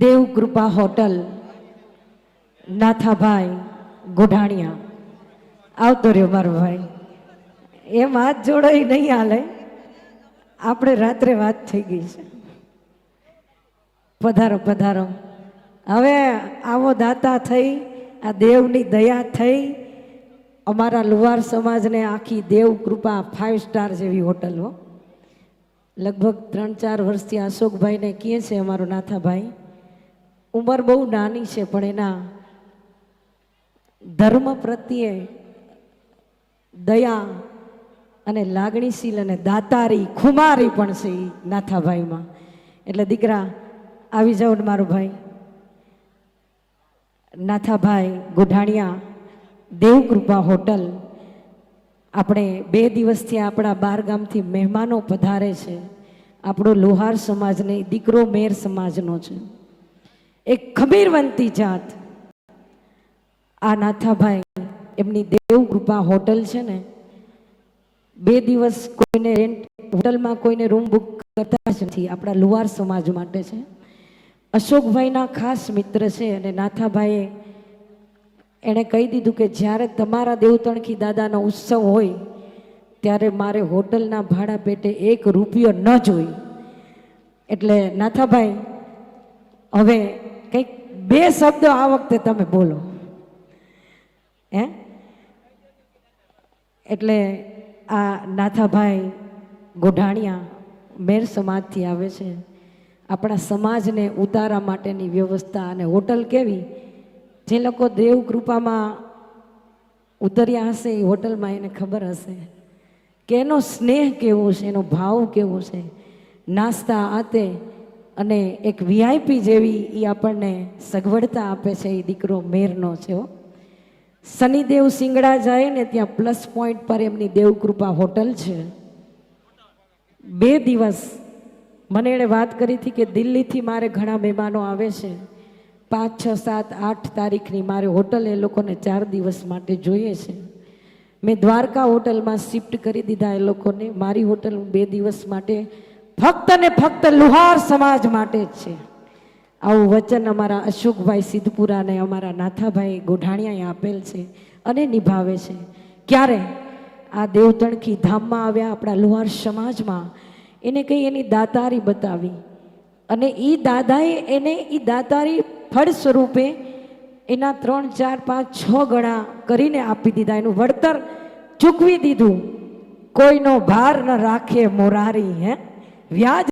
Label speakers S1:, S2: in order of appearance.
S1: દેવકૃપા hotel Nathabhai Godhaniya આવતો રહ્યો મારો ભાઈ. એમ હાથ જોડાઈ નહીં હાલે, આપણે રાત્રે વાત થઈ ગઈ છે. પધારો પધારો. હવે આવો દાતા થઈ, આ દેવની દયા થઈ, અમારા લુહાર સમાજને આખી દેવ કૃપા 5 સ્ટાર જેવી હોટલ હો. લગભગ 3-4 વર્ષથી અશોકભાઈને કહે છે અમારો નાથાભાઈ, ઉંમર બહુ નાની છે પણ એના ધર્મ પ્રત્યે દયા અને લાગણીશીલ અને દાતારી ખુમારી પણ છે એ નાથાભાઈમાં. એટલે દીકરા આવી જાઓ ને મારો ભાઈ. નાથાભાઈ ગોઢાણીયા દેવકૃપા હોટલ, આપણે 2 દિવસથી આપણા 12 ગામથી મહેમાનો પધારે છે. આપણો લોહાર સમાજ નહીં, દીકરો મેર સમાજનો છે, એક ખમીરવંતી જાત. આ નાથાભાઈ એમની દેવકૃપા હોટલ છે ને, 2 દિવસ કોઈને રેન્ટ હોટલમાં કોઈને રૂમ બુક કરતા જ નથી, આપણા લુહાર સમાજ માટે છે. અશોકભાઈના ખાસ મિત્ર છે અને નાથાભાઈએ એણે કહી દીધું કે જ્યારે તમારા દેવતણખી દાદાનો ઉત્સવ હોય ત્યારે મારે હોટલના ભાડા પેટે 1 રૂપિયો ન જોઈ. એટલે નાથાભાઈ હવે કંઈક 2 શબ્દો આ વખતે તમે બોલો હે. એટલે આ નાથાભાઈ ગોઢાણીયા મેર સમાજથી આવે છે. આપણા સમાજને ઉતારા માટેની વ્યવસ્થા અને હોટલ કેવી, જે લોકો દેવ કૃપામાં ઉતર્યા હશે એ હોટલમાં એને ખબર હશે કે એનો સ્નેહ કેવો છે, એનો ભાવ કેવો છે. નાસ્તા આતે અને એક VIP જેવી એ આપણને સગવડતા આપે છે. એ દીકરો મેરનો છે હો. શનિદેવ સિંગડા જાય ને ત્યાં પ્લસ પોઈન્ટ પર એમની દેવકૃપા હોટલ છે. 2 દિવસ મને એણે વાત કરી હતી કે દિલ્હીથી મારે ઘણા મહેમાનો આવે છે, 5, 6, 7, 8 તારીખની મારે હોટલ એ લોકોને 4 દિવસ માટે જોઈએ છે. મેં દ્વારકા હોટલમાં શિફ્ટ કરી દીધા એ લોકોને. મારી હોટલ 2 દિવસ માટે ફક્ત ને ફક્ત લુહાર સમાજ માટે જ છે. આવું વચન અમારા અશોકભાઈ સિદ્ધપુરા અને અમારા નાથાભાઈ ગોઢાણીયાએ આપેલ છે અને નિભાવે છે. ક્યારે આ દેવતણખી ધામમાં આવ્યા આપણા લુહાર સમાજમાં, એને કંઈ એની દાતારી બતાવી અને એ દાદાએ એને એ દાતારી ફળ સ્વરૂપે એના 3, 4, 5, 6 ગણા કરીને આપી દીધા. એનું વળતર ચૂકવી દીધું. કોઈનો ભાર ન રાખે મોરારી, હે વ્યાજ